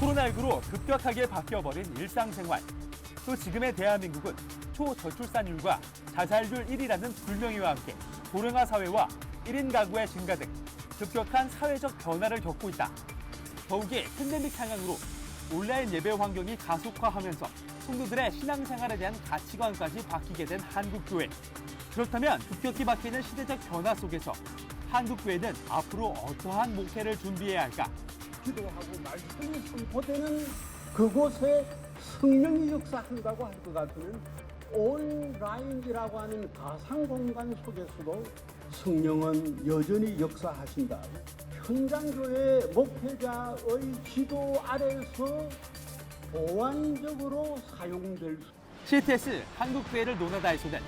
코로나19로 급격하게 바뀌어버린 일상생활. 또 지금의 대한민국은 초저출산율과 자살률 1위라는 불명예와 함께 고령화 사회와 1인 가구의 증가 등 급격한 사회적 변화를 겪고 있다. 더욱이 팬데믹 상황으로 온라인 예배 환경이 가속화하면서 성도들의 신앙생활에 대한 가치관까지 바뀌게 된 한국교회. 그렇다면 급격히 바뀌는 시대적 변화 속에서 한국교회는 앞으로 어떠한 목회를 준비해야 할까? 기도하고 말씀이 선포되는 그곳에 성령이 역사한다고 할 것 같으면 온라인이라고 하는 가상 공간 속에서도 성령은 여전히 역사하신다. 현장교회 목회자의 지도 아래서 보완적으로 사용될 수. CTS 한국교회를 논하다에서는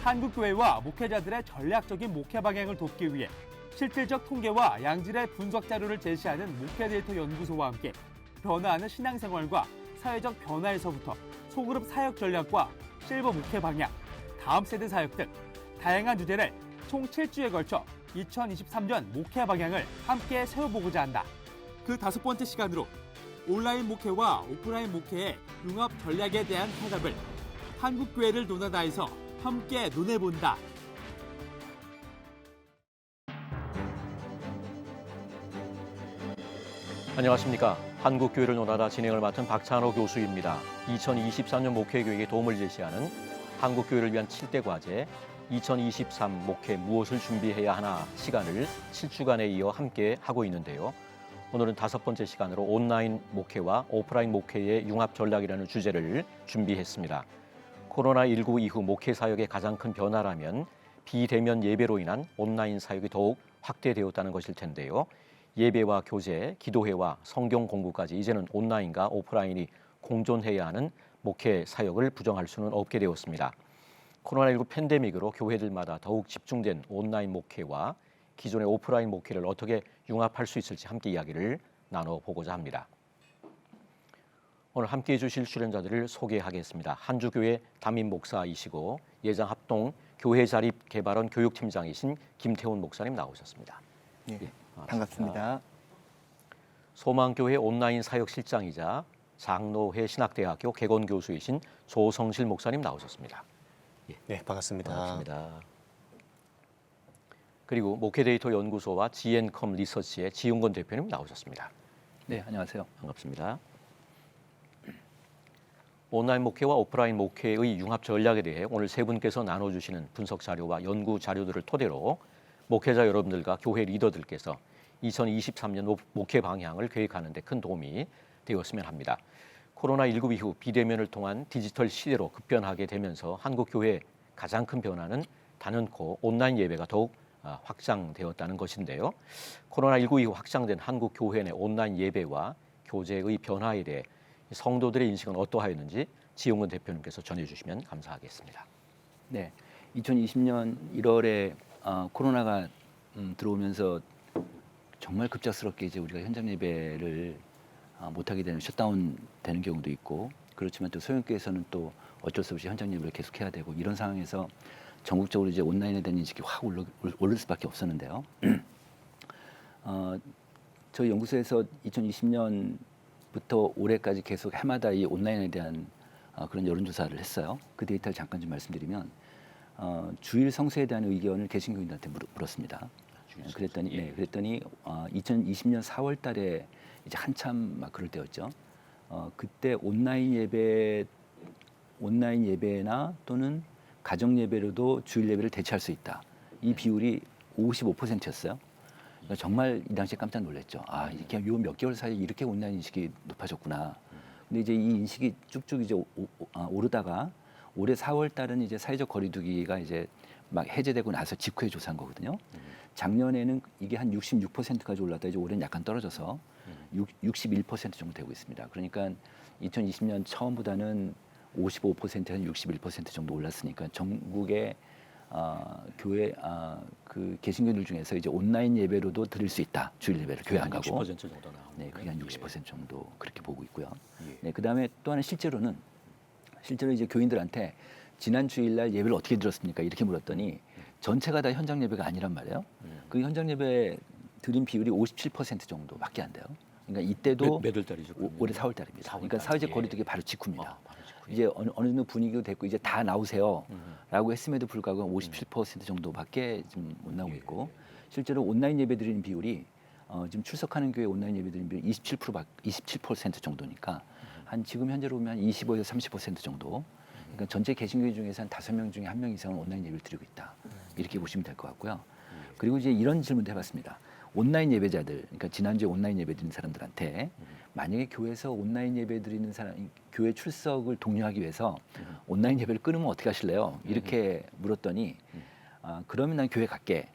한국교회와 목회자들의 전략적인 목회 방향을 돕기 위해 실질적 통계와 양질의 분석 자료를 제시하는 목회 데이터 연구소와 함께 변화하는 신앙생활과 사회적 변화에서부터 소그룹 사역 전략과 실버 목회 방향, 다음 세대 사역 등 다양한 주제를 총 7주에 걸쳐 2023년 목회 방향을 함께 세워보고자 한다. 그 5번째 시간으로 온라인 목회와 오프라인 목회의 융합 전략에 대한 해답을 한국교회를 논하다에서 함께 논해본다. 안녕하십니까. 한국교회를 논하다 진행을 맡은 박찬호 교수입니다. 2023년 목회교육에 도움을 제시하는 한국교회를 위한 7대 과제 2023 목회 무엇을 준비해야 하나 시간을 7주간에 이어 함께 하고 있는데요. 오늘은 5번째 시간으로 온라인 목회와 오프라인 목회의 융합 전략이라는 주제를 준비했습니다. 코로나19 이후 목회 사역의 가장 큰 변화라면 비대면 예배로 인한 온라인 사역이 더욱 확대되었다는 것일 텐데요. 예배와 교제, 기도회와 성경 공부까지 이제는 온라인과 오프라인이 공존해야 하는 목회 사역을 부정할 수는 없게 되었습니다. 코로나19 팬데믹으로 교회들마다 더욱 집중된 온라인 목회와 기존의 오프라인 목회를 어떻게 융합할 수 있을지 함께 이야기를 나눠보고자 합니다. 오늘 함께해 주실 출연자들을 소개하겠습니다. 한주교회 담임 목사이시고 예장합동 교회자립개발원 교육팀장이신 김태훈 목사님 나오셨습니다. 예, 반갑습니다. 소망교회 온라인 사역실장이자 장로회 신학대학교 개건교수이신 조성실 목사님 나오셨습니다. 네, 반갑습니다. 반갑습니다. 그리고 목회데이터 연구소와 GN컴 리서치의 지용건 대표님 나오셨습니다. 네, 안녕하세요. 반갑습니다. 온라인 목회와 오프라인 목회의 융합 전략에 대해 오늘 세 분께서 나눠주시는 분석 자료와 연구 자료들을 토대로 목회자 여러분들과 교회 리더들께서 2023년 목회 방향을 계획하는 데 큰 도움이 되었으면 합니다. 코로나19 이후 비대면을 통한 디지털 시대로 급변하게 되면서 한국 교회의 가장 큰 변화는 단연코 온라인 예배가 더욱 확장되었다는 것인데요. 코로나19 이후 확장된 한국 교회 내 온라인 예배와 교제의 변화에 대해 성도들의 인식은 어떠하였는지 지용근 대표님께서 전해주시면 감사하겠습니다. 네, 2020년 1월에 코로나가 들어오면서 정말 급작스럽게 이제 우리가 현장 예배를 못하게 되는 셧다운 되는 경우도 있고, 그렇지만 또 소형교회에서는 또 어쩔 수 없이 현장 예배를 계속해야 되고, 이런 상황에서 전국적으로 이제 온라인에 대한 인식이 확 오를 수밖에 없었는데요. 저희 연구소에서 2020년부터 올해까지 계속 해마다 이 온라인에 대한 그런 여론조사를 했어요. 그 데이터를 잠깐 좀 말씀드리면 주일 성수에 대한 의견을 개신교인들한테 물었습니다. 그랬더니 2020년 4월달에 이제 한참 막 그럴 때였죠. 그때 온라인 예배나 또는 가정 예배로도 주일 예배를 대체할 수 있다. 이 비율이 55%였어요. 그러니까 정말 이 당시에 깜짝 놀랐죠. 이렇게 요 몇 개월 사이에 이렇게 온라인 인식이 높아졌구나. 근데 이제 이 인식이 쭉쭉 이제 오르다가 올해 4월 달은 이제 사회적 거리두기가 이제 막 해제되고 나서 직후에 조사한 거거든요. 작년에는 이게 한 66%까지 올랐다. 이제 올해는 약간 떨어져서 61% 정도 되고 있습니다. 그러니까 2020년 처음보다는 55%한 61% 정도 올랐으니까 전국의 교회 그 개신교인들 중에서 이제 온라인 예배로도 드릴 수 있다. 주일 예배를 교회 안 가고 60% 정도 나오고. 네, 그게 한 60% 정도 그렇게 보고 있고요. 네, 그다음에 또 하나 실제로 이제 교인들한테 지난 주일날 예배를 어떻게 드렸습니까? 이렇게 물었더니 전체가 다 현장 예배가 아니란 말이에요. 그 현장 예배 드린 비율이 57% 정도밖에 안 돼요. 그러니까 이때도 몇 달이죠? 올해 4월 달입니다. 4월 그러니까 달. 사회적 예. 거리두기 바로 직후입니다. 바로 직후에. 이제 어느 정도 분위기가 됐고 이제 다 나오세요라고 했음에도 불구하고 57% 정도밖에 지금 못 나오고 있고 실제로 온라인 예배 드리는 비율이 지금 출석하는 교회 온라인 예배 드리는 비율 27% 정도니까 한 지금 현재로 보면 한 25에서 30% 정도. 그러니까 전체 개신교회 중에서 한 5명 중에 1명 이상은 온라인 예배를 드리고 있다. 이렇게 보시면 될 것 같고요. 그리고 이제 이런 질문도 해봤습니다. 온라인 예배자들, 그러니까 지난주에 온라인 예배 드리는 사람들한테 만약에 교회에서 온라인 예배 드리는 사람, 교회 출석을 독려하기 위해서 온라인 예배를 끊으면 어떻게 하실래요? 이렇게 물었더니 그러면 난 교회 갈게.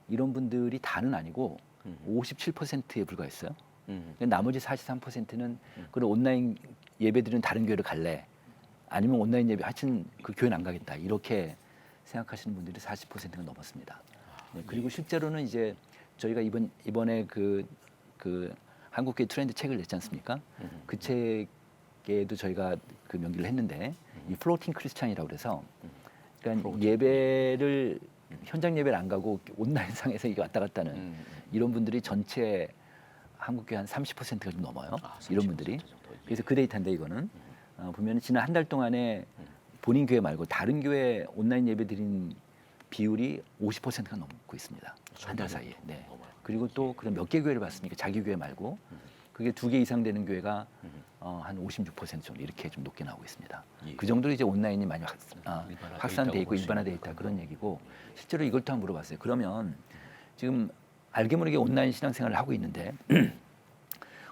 이런 분들이 다는 아니고 57%에 불과했어요. 나머지 43%는 그런 온라인 예배 드리는 다른 교회를 갈래. 아니면 온라인 예배 하여튼 그 교회는 안 가겠다. 이렇게 생각하시는 분들이 40%가 넘었습니다. 네, 그리고 실제로는 이제 저희가 이번에 그 한국교회 트렌드 책을 냈지 않습니까? 그 책에도 저희가 그 명기를 했는데 이 플로팅 크리스찬이라고 그래서 그러니까 예배를 현장 예배를 안 가고 온라인 상에서 이게 왔다 갔다 하는 이런 분들이 전체 한국교회 한 30%가 좀 넘어요. 이런 분들이. 그래서 그 데이터인데 이거는 보면 지난 한 달 동안에 본인 교회 말고 다른 교회 온라인 예배 드린 비율이 50%가 넘고 있습니다. 한 달 사이에. 네. 그리고 또 그런 몇 개 교회를 봤습니까? 자기 교회 말고 그게 2개 이상 되는 교회가 한 56% 정도 이렇게 좀 높게 나오고 있습니다. 그 정도로 이제 온라인이 많이 확산돼 있고 일반화돼 있다 그런 얘기고 실제로 이걸 또 한번 물어봤어요. 그러면 지금 알게 모르게 온라인 신앙생활을 하고 있는데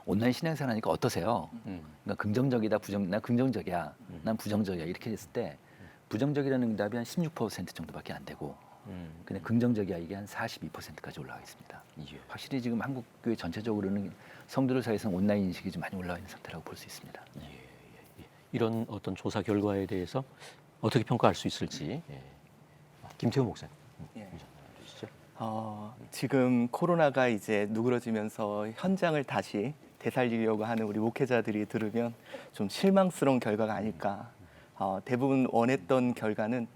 온라인 신앙생활 하니까 어떠세요? 그러니까 긍정적이다, 난 긍정적이야, 난 부정적이야 이렇게 했을 때 부정적이라는 응답이 한 16% 정도밖에 안 되고 근데 긍정적이야 이게 한 42%까지 올라가 있습니다. 확실히 지금 한국 교회 전체적으로는 성도들 사이에서 온라인 인식이 좀 많이 올라와 있는 상태라고 볼 수 있습니다. 이런 어떤 조사 결과에 대해서 어떻게 평가할 수 있을지 김태우 목사님. 지금 코로나가 이제 누그러지면서 현장을 다시 되살리려고 하는 우리 목회자들이 들으면 좀 실망스러운 결과가 아닐까. 대부분 원했던 결과는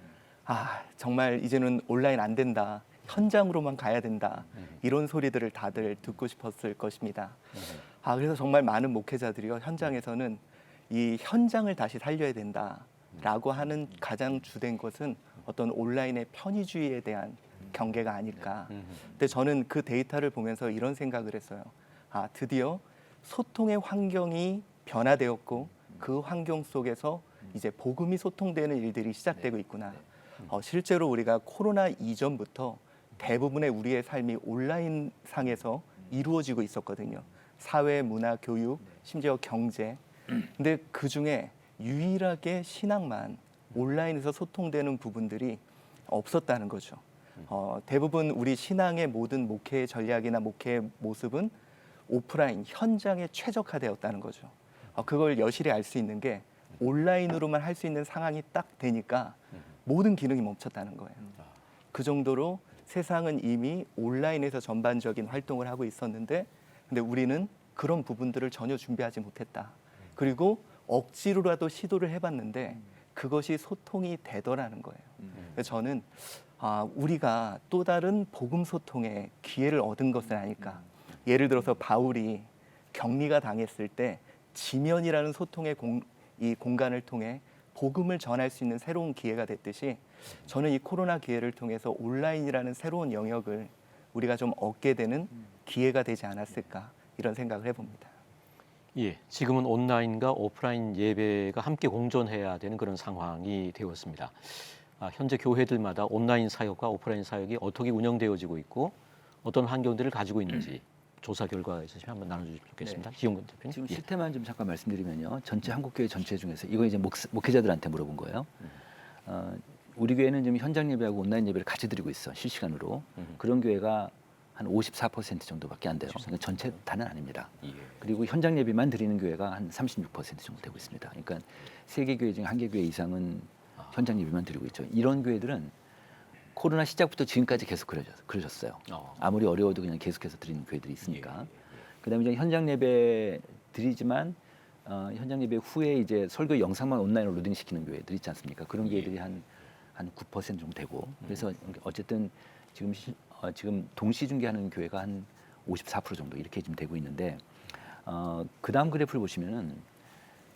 정말 이제는 온라인 안 된다. 현장으로만 가야 된다. 이런 소리들을 다들 듣고 싶었을 것입니다. 그래서 정말 많은 목회자들이요. 현장에서는 이 현장을 다시 살려야 된다라고 하는 가장 주된 것은 어떤 온라인의 편의주의에 대한 경계가 아닐까. 근데 저는 그 데이터를 보면서 이런 생각을 했어요. 드디어 소통의 환경이 변화되었고 그 환경 속에서 이제 복음이 소통되는 일들이 시작되고 있구나. 실제로 우리가 코로나 이전부터 대부분의 우리의 삶이 온라인 상에서 이루어지고 있었거든요. 사회, 문화, 교육, 심지어 경제. 근데 그 중에 유일하게 신앙만 온라인에서 소통되는 부분들이 없었다는 거죠. 대부분 우리 신앙의 모든 목회의 전략이나 목회의 모습은 오프라인, 현장에 최적화되었다는 거죠. 그걸 여실히 알 수 있는 게 온라인으로만 할 수 있는 상황이 딱 되니까 모든 기능이 멈췄다는 거예요. 그 정도로 세상은 이미 온라인에서 전반적인 활동을 하고 있었는데 근데 우리는 그런 부분들을 전혀 준비하지 못했다. 그리고 억지로라도 시도를 해봤는데 그것이 소통이 되더라는 거예요. 그래서 저는 우리가 또 다른 복음 소통의 기회를 얻은 것은 아닐까. 예를 들어서 바울이 격리가 당했을 때 지면이라는 소통의 이 공간을 통해 복음을 전할 수 있는 새로운 기회가 됐듯이 저는 이 코로나 기회를 통해서 온라인이라는 새로운 영역을 우리가 좀 얻게 되는 기회가 되지 않았을까 이런 생각을 해봅니다. 지금은 온라인과 오프라인 예배가 함께 공존해야 되는 그런 상황이 되었습니다. 현재 교회들마다 온라인 사역과 오프라인 사역이 어떻게 운영되어지고 있고 어떤 환경들을 가지고 있는지 조사 결과에서 한번 나눠주시면 좋겠습니다. 기용근 대표님. 지금 실태만 좀 잠깐 말씀드리면요. 전체 한국교회 전체 중에서 이거 이제 목회자들한테 물어본 거예요. 우리 교회는 지금 현장 예배하고 온라인 예배를 같이 드리고 있어 실시간으로. 그런 교회가 한 54% 정도밖에 안 돼요. 그러니까 전체 다는 아닙니다. 그리고 현장 예배만 드리는 교회가 한 36% 정도 되고 있습니다. 그러니까 3개 교회 중 1개 교회 이상은 현장 예배만 드리고 있죠. 이런 교회들은 코로나 시작부터 지금까지 계속 그러셨어요. 아무리 어려워도 그냥 계속해서 드리는 교회들이 있으니까. 그다음에 이제 현장 예배 드리지만 현장 예배 후에 이제 설교 영상만 온라인으로 로딩 시키는 교회들 있지 않습니까? 그런 교회들이 한 9% 정도 되고. 그래서 어쨌든 지금 동시 중계하는 교회가 한 54% 정도 이렇게 좀 되고 있는데 그 다음 그래프를 보시면은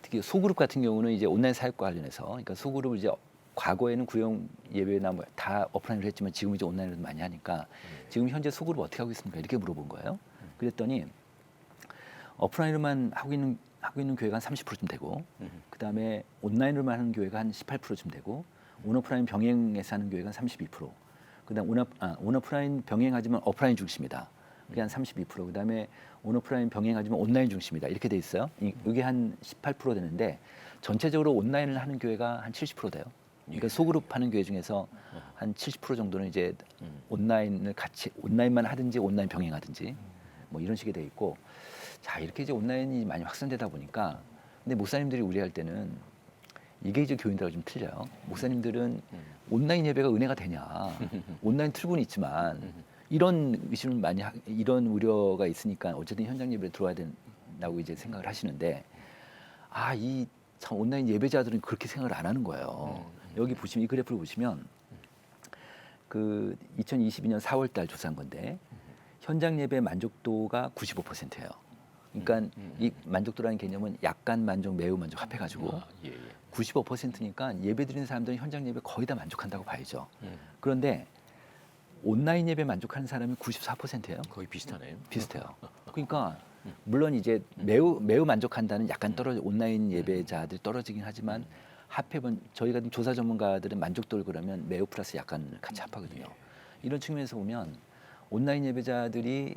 특히 소그룹 같은 경우는 이제 온라인 사역과 관련해서 그러니까 소그룹을 이제 과거에는 구형 예배나 뭐 다 오프라인으로 했지만 지금 이제 온라인으로 많이 하니까 지금 현재 소그룹 어떻게 하고 있습니까? 이렇게 물어본 거예요. 그랬더니 오프라인으로만 하고 있는 교회가 한 30%쯤 되고 그다음에 온라인으로만 하는 교회가 한 18%쯤 되고 온오프라인 병행해서 하는 교회가 한 32%. 그다음 온오프라인 병행하지만 오프라인 중심이다. 그게 한 32%. 그다음에 온오프라인 병행하지만 온라인 중심이다. 이렇게 돼 있어요. 이게 한 18% 되는데 전체적으로 온라인을 하는 교회가 한 70% 돼요. 그러니까 소그룹 하는 교회 중에서 한 70% 정도는 이제 온라인을 같이 온라인만 하든지 온라인 병행하든지 뭐 이런 식이 돼 있고 자 이렇게 이제 온라인이 많이 확산되다 보니까 근데 목사님들이 우려할 때는 이게 이제 교인들하고 좀 틀려요. 목사님들은 온라인 예배가 은혜가 되냐? 온라인 틀고는 있지만 이런 의심을 이런 우려가 있으니까 어쨌든 현장 예배에 들어와야 된다고 이제 생각을 하시는데 이 참 온라인 예배자들은 그렇게 생각을 안 하는 거예요. 여기 보시면 이 그래프를 보시면 그 2022년 4월달 조사한 건데 현장 예배 만족도가 95%예요. 그러니까 이 만족도라는 개념은 약간 만족, 매우 만족 합해가지고 95%니까 예배 드리는 사람들은 현장 예배 거의 다 만족한다고 봐야죠. 그런데 온라인 예배 만족하는 사람이 94%예요. 거의 비슷하네요. 비슷해요. 그러니까 물론 이제 매우 만족한다는 약간 온라인 예배자들이 떨어지긴 하지만 합해본 저희가 조사 전문가들은 만족도를 그러면 매우 플러스 약간 같이 합하거든요. 이런 측면에서 보면 온라인 예배자들이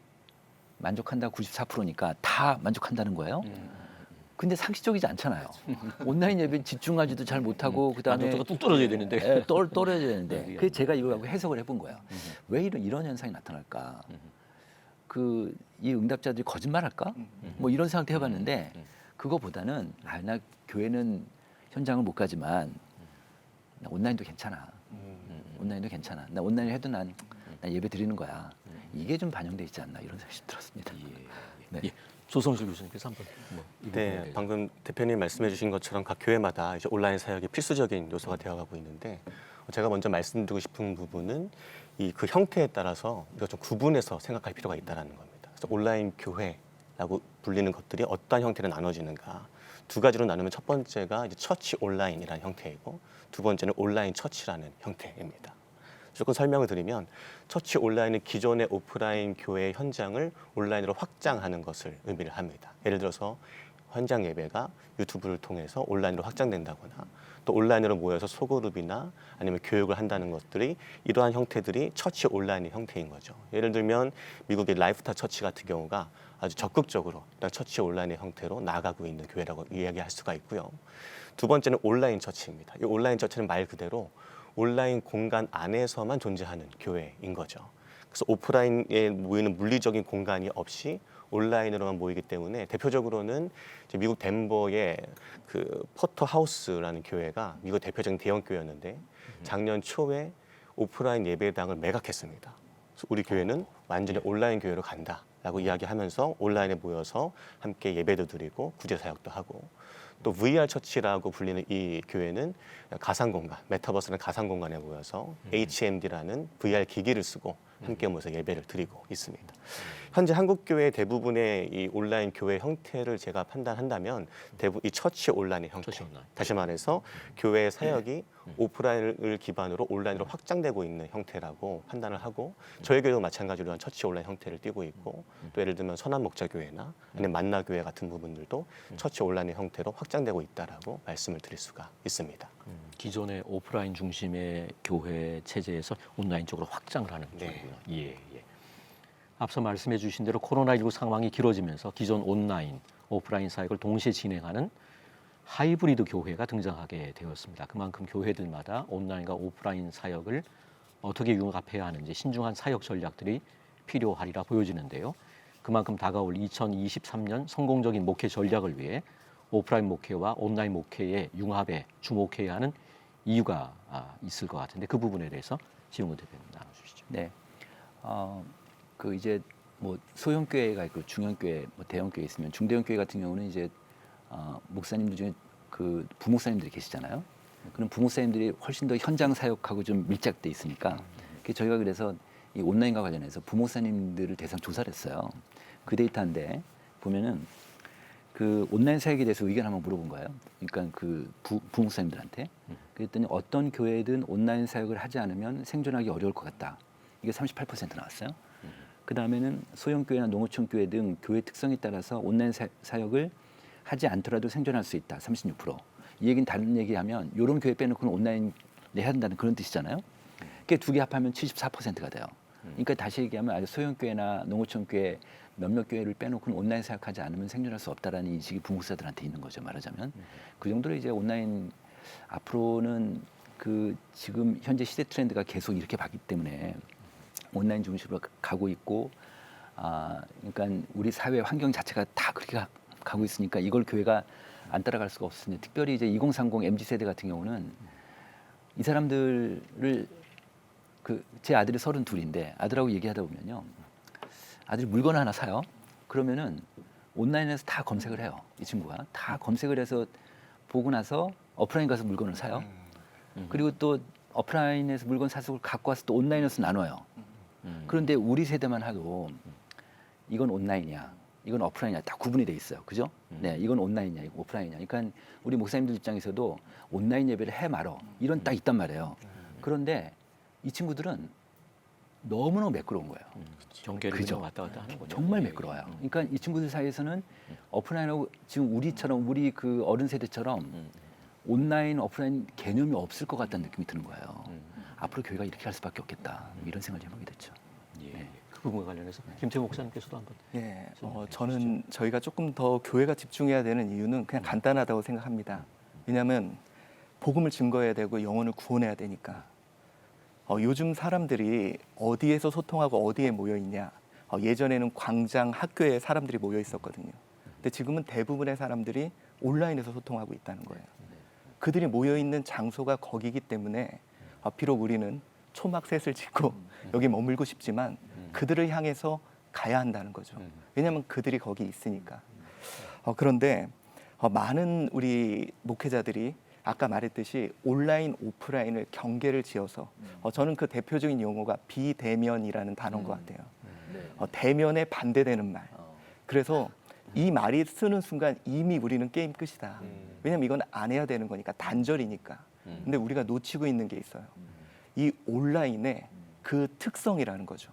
만족한다 94%니까 다 만족한다는 거예요. 근데 상식적이지 않잖아요. 온라인 예배 집중하지도 잘 못하고 그다음에 만족도가 뚝 떨어져야 되는데. 떨어져야 되는데 그래서 제가 이거 갖고 해석을 해본 거예요. 왜 이런 현상이 나타날까? 이 응답자들이 거짓말할까? 뭐 이런 생각도 해봤는데 그거보다는 나 교회는 현장을 못 가지만 나 온라인도 괜찮아. 온라인도 괜찮아. 나 온라인 해도 난 예배 드리는 거야. 이게 좀 반영돼 있지 않나 이런 생각이 들었습니다. 네. 예. 조성실 교수님께서 한번 이 부분에 네, 대해서. 방금 대표님 말씀해주신 것처럼 각 교회마다 이제 온라인 사역이 필수적인 요소가 되어가고 있는데 제가 먼저 말씀드리고 싶은 부분은 그 형태에 따라서 우리가 좀 구분해서 생각할 필요가 있다는 겁니다. 그래서 온라인 교회라고 불리는 것들이 어떠한 형태로 나눠지는가 두 가지로 나누면 첫 번째가 이제 처치 온라인이라는 형태이고 두 번째는 온라인 처치라는 형태입니다. 조금 설명을 드리면 처치 온라인은 기존의 오프라인 교회 현장을 온라인으로 확장하는 것을 의미를 합니다. 예를 들어서 현장 예배가 유튜브를 통해서 온라인으로 확장된다거나 또 온라인으로 모여서 소그룹이나 아니면 교육을 한다는 것들이 이러한 형태들이 처치 온라인의 형태인 거죠. 예를 들면 미국의 라이프타 처치 같은 경우가 아주 적극적으로 처치 온라인의 형태로 나아가고 있는 교회라고 이야기할 수가 있고요. 두 번째는 온라인 처치입니다. 이 온라인 처치는 말 그대로 온라인 공간 안에서만 존재하는 교회인 거죠. 그래서 오프라인에 모이는 물리적인 공간이 없이 온라인으로만 모이기 때문에 대표적으로는 이제 미국 덴버의 그 포터 하우스라는 교회가 미국 대표적인 대형 교회였는데 작년 초에 오프라인 예배당을 매각했습니다. 그래서 우리 교회는 완전히 온라인 교회로 간다라고 이야기하면서 온라인에 모여서 함께 예배도 드리고 구제 사역도 하고 또 VR 처치라고 불리는 이 교회는 가상 공간, 메타버스는 가상 공간에 모여서 HMD라는 VR 기기를 쓰고 함께 모여서 예배를 드리고 있습니다. 현재 한국 교회 대부분의 이 온라인 교회 형태를 제가 판단한다면 대부분 이 처치 온라인의 형태. 처치 온라인. 다시 말해서 교회 사역이 오프라인을 기반으로 온라인으로 확장되고 있는 형태라고 판단을 하고 저희 교회도 마찬가지로 처치 온라인 형태를 띠고 있고 또 예를 들면 선한목자교회나 아니면 만나교회 같은 부분들도 처치 온라인의 형태로 확장되고 있다라고 말씀을 드릴 수가 있습니다. 기존의 오프라인 중심의 교회 체제에서 온라인 쪽으로 확장을 하는 네. 쪽이고요. 예. 앞서 말씀해 주신 대로 코로나19 상황이 길어지면서 기존 온라인, 오프라인 사역을 동시에 진행하는 하이브리드 교회가 등장하게 되었습니다. 그만큼 교회들마다 온라인과 오프라인 사역을 어떻게 융합해야 하는지 신중한 사역 전략들이 필요하리라 보여지는데요. 그만큼 다가올 2023년 성공적인 목회 전략을 위해 오프라인 목회와 온라인 목회의 융합에 주목해야 하는 이유가 있을 것 같은데 그 부분에 대해서 지용근 대표님 나눠주시죠. 네. 그 이제 뭐 소형 교회가 있고 중형 교회, 뭐 대형 교회 있으면 중대형 교회 같은 경우는 이제 목사님들 중에 그 부목사님들이 계시잖아요. 그럼 부목사님들이 훨씬 더 현장 사역하고 좀 밀착돼 있으니까 저희가 그래서 이 온라인과 관련해서 부목사님들을 대상 조사를 했어요. 그 데이터인데 보면은 그 온라인 사역에 대해서 의견 한번 물어본 거예요. 그러니까 그 부목사님들한테. 그랬더니 어떤 교회든 온라인 사역을 하지 않으면 생존하기 어려울 것 같다. 이게 38% 나왔어요. 그 다음에는 소형교회나 농어촌 교회 등 교회 특성에 따라서 온라인 사역을 하지 않더라도 생존할 수 있다. 36%. 이 얘기는 다른 얘기하면 이런 교회 빼놓고는 온라인을 해야 된다는 그런 뜻이잖아요. 그게 두 개 합하면 74%가 돼요. 그러니까 다시 얘기하면 아주 소형교회나 농어촌 교회 몇몇 교회를 빼놓고는 온라인 사역하지 않으면 생존할 수 없다라는 인식이 부목사들한테 있는 거죠. 말하자면 그 정도로 이제 온라인 앞으로는 그 지금 현재 시대 트렌드가 계속 이렇게 바뀌기 때문에 온라인 중심으로 가고 있고, 그러니까 우리 사회 환경 자체가 다 그렇게 가고 있으니까 이걸 교회가 안 따라갈 수가 없습니다. 특별히 이제 2030 MZ 세대 같은 경우는 이 사람들을 제 아들이 32인데 아들하고 얘기하다 보면요, 아들이 물건 하나 사요. 그러면은 온라인에서 다 검색을 해요. 이 친구가 다 검색을 해서 보고 나서 오프라인 가서 물건을 사요. 그리고 또 오프라인에서 물건 사서 갖고 와서 또 온라인에서 나눠요. 그런데 우리 세대만 하고 이건 온라인이야, 이건 오프라인이야, 다 구분이 돼 있어요. 그죠? 네, 이건 온라인이야, 이거 오프라인이야. 그러니까 우리 목사님들 입장에서도 온라인 예배를 해 말어 이런 딱 있단 말이에요. 그런데 이 친구들은 너무너무 매끄러운 거예요. 경계를 그죠? 그냥 왔다 갔다 하는 거죠. 정말 매끄러워요. 그러니까 이 친구들 사이에서는 오프라인하고 지금 우리 그 어른 세대처럼 온라인, 오프라인 개념이 없을 것 같다는 느낌이 드는 거예요. 앞으로 교회가 이렇게 할 수밖에 없겠다. 이런 생각을 해보게 됐죠. 예. 그 부분과 관련해서 김태호 목사님께서도 한번. 예, 저는 저희가 조금 더 교회가 집중해야 되는 이유는 그냥 간단하다고 생각합니다. 왜냐하면 복음을 증거해야 되고 영혼을 구원해야 되니까. 요즘 사람들이 어디에서 소통하고 어디에 모여 있냐. 예전에는 광장, 학교에 사람들이 모여 있었거든요. 근데 지금은 대부분의 사람들이 온라인에서 소통하고 있다는 거예요. 그들이 모여 있는 장소가 거기기 때문에 비록 우리는 초막셋을 짓고 여기 머물고 싶지만 그들을 향해서 가야 한다는 거죠. 왜냐하면 그들이 거기 있으니까. 그런데 많은 우리 목회자들이 아까 말했듯이 온라인, 오프라인을 경계를 지어서 저는 그 대표적인 용어가 비대면이라는 단어인 것 같아요. 대면에 반대되는 말. 그래서 이 말이 쓰는 순간 이미 우리는 게임 끝이다. 왜냐하면 이건 안 해야 되는 거니까, 단절이니까. 근데 우리가 놓치고 있는 게 있어요. 이 온라인의 그 특성이라는 거죠.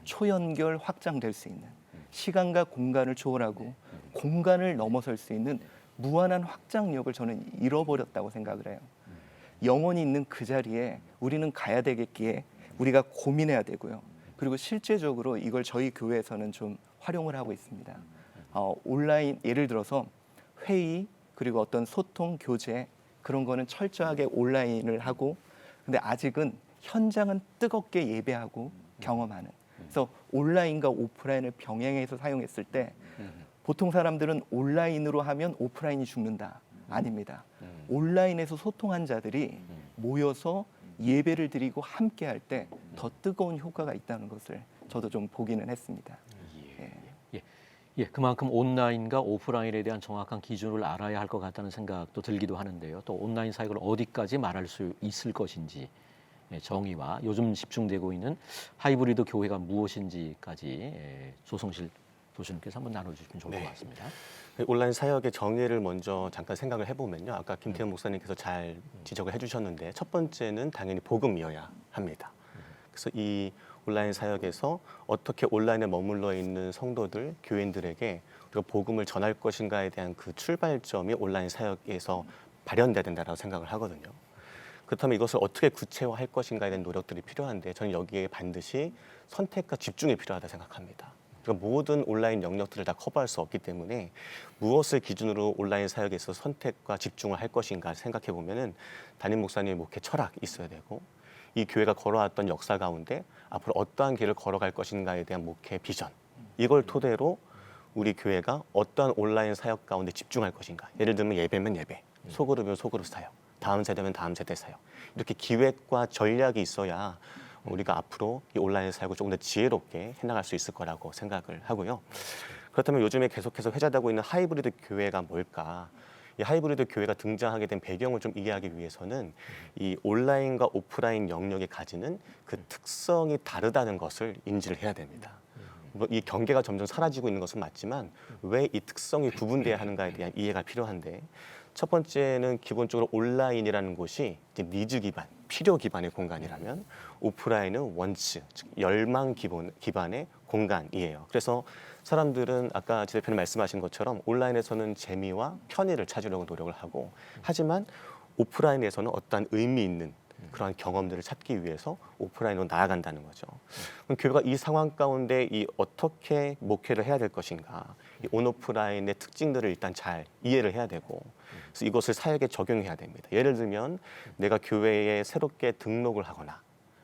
초연결 확장될 수 있는, 시간과 공간을 초월하고 공간을 넘어설 수 있는 무한한 확장력을 저는 잃어버렸다고 생각을 해요. 영혼이 있는 그 자리에 우리는 가야 되겠기에 우리가 고민해야 되고요. 그리고 실제적으로 이걸 저희 교회에서는 좀 활용을 하고 있습니다. 온라인, 예를 들어서 회의, 그리고 어떤 소통, 교제, 그런 거는 철저하게 온라인을 하고, 근데 아직은 현장은 뜨겁게 예배하고 경험하는. 그래서 온라인과 오프라인을 병행해서 사용했을 때 보통 사람들은 온라인으로 하면 오프라인이 죽는다. 아닙니다. 온라인에서 소통한 자들이 모여서 예배를 드리고 함께 할 때 더 뜨거운 효과가 있다는 것을 저도 좀 보기는 했습니다. 예, 그만큼 온라인과 오프라인에 대한 정확한 기준을 알아야 할 것 같다는 생각도 들기도 하는데요. 또 온라인 사역을 어디까지 말할 수 있을 것인지 정의와 요즘 집중되고 있는 하이브리드 교회가 무엇인지까지 조성실 교수님께서 한번 나눠주시면 좋을 것 같습니다. 온라인 사역의 정의를 먼저 잠깐 생각을 해보면요. 아까 김태현 목사님께서 잘 지적을 해주셨는데 첫 번째는 당연히 복음이어야 합니다. 그래서 이 온라인 사역에서 어떻게 온라인에 머물러 있는 성도들, 교인들에게 우리가 복음을 전할 것인가에 대한 그 출발점이 온라인 사역에서 발현돼야 된다고 생각을 하거든요. 그렇다면 이것을 어떻게 구체화할 것인가에 대한 노력들이 필요한데 저는 여기에 반드시 선택과 집중이 필요하다 생각합니다. 그러니까 모든 온라인 영역들을 다 커버할 수 없기 때문에 무엇을 기준으로 온라인 사역에서 선택과 집중을 할 것인가 생각해 보면은 담임 목사님의 목회 철학이 있어야 되고, 이 교회가 걸어왔던 역사 가운데 앞으로 어떠한 길을 걸어갈 것인가에 대한 목회 비전, 이걸 토대로 우리 교회가 어떠한 온라인 사역 가운데 집중할 것인가. 예를 들면 예배면 예배, 소그룹이면 소그룹 사역, 다음 세대면 다음 세대 사역, 이렇게 기획과 전략이 있어야 우리가 앞으로 이 온라인 사역을 조금 더 지혜롭게 해나갈 수 있을 거라고 생각을 하고요. 그렇다면 요즘에 계속해서 회자되고 있는 하이브리드 교회가 뭘까? 이 하이브리드 교회가 등장하게 된 배경을 좀 이해하기 위해서는 이 온라인과 오프라인 영역이 가지는 그 특성이 다르다는 것을 인지를 해야 됩니다. 뭐이 경계가 점점 사라지고 있는 것은 맞지만 왜 이 특성이 구분돼야 하는가에 대한 이해가 필요한데 첫 번째는 기본적으로 온라인이라는 곳이 이제 니즈 기반, 필요 기반의 공간이라면 오프라인은 원츠, 즉 열망 기반의 공간이에요. 그래서 사람들은 아까 지 대표님 말씀하신 것처럼 온라인에서는 재미와 편의를 찾으려고 노력을 하고 하지만 오프라인에서는 어떠한 의미 있는 그러한 경험들을 찾기 위해서 오프라인으로 나아간다는 거죠. 그럼 교회가 이 상황 가운데 이 어떻게 목회를 해야 될 것인가, 이 온오프라인의 특징들을 일단 잘 이해를 해야 되고, 그래서 이것을 사역에 적용해야 됩니다. 예를 들면 내가 교회에 새롭게 등록을 하거나,